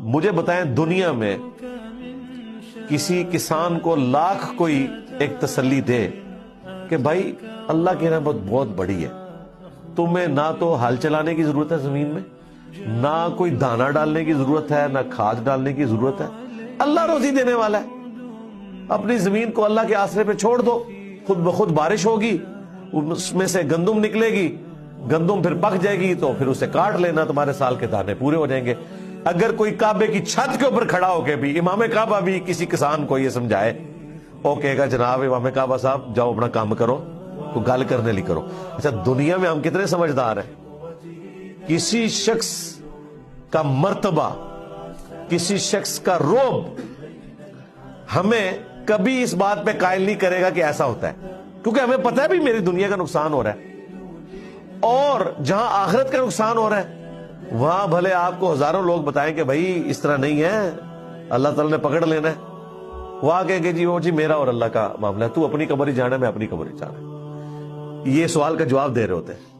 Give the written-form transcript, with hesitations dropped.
مجھے بتائیں دنیا میں کسی کسان کو لاکھ کوئی ایک تسلی دے کہ بھائی اللہ کی رحمت بہت بڑی ہے، تمہیں نہ تو ہل چلانے کی ضرورت ہے زمین میں، نہ کوئی دانہ ڈالنے کی ضرورت ہے، نہ کھاد ڈالنے کی ضرورت ہے، اللہ روزی دینے والا ہے، اپنی زمین کو اللہ کے آسرے پہ چھوڑ دو، خود بخود بارش ہوگی، اس میں سے گندم نکلے گی، گندم پھر پک جائے گی تو پھر اسے کاٹ لینا، تمہارے سال کے دانے پورے ہو جائیں گے۔ اگر کوئی کعبے کی چھت کے اوپر کھڑا ہو کے بھی امام کعبہ بھی کسی کسان کو یہ سمجھائے، وہ کہے گا جناب امام کعبہ صاحب جاؤ اپنا کام کرو، تو گل کرنے لی کرو۔ اچھا دنیا میں ہم کتنے سمجھدار ہیں؟ کسی شخص کا مرتبہ، کسی شخص کا رعب ہمیں کبھی اس بات پہ قائل نہیں کرے گا کہ ایسا ہوتا ہے، کیونکہ ہمیں پتہ ہے بھی میری دنیا کا نقصان ہو رہا ہے، اور جہاں آخرت کا نقصان ہو رہا ہے وہاں بھلے آپ کو ہزاروں لوگ بتائیں کہ بھائی اس طرح نہیں ہے، اللہ تعالیٰ نے پکڑ لینا ہے، وہ کہیں گے جی وہ جی میرا اور اللہ کا معاملہ ہے، تو اپنی قبر ہی جانا ہے، میں اپنی قبر ہی جانا ہے۔ یہ سوال کا جواب دے رہے ہوتے ہیں۔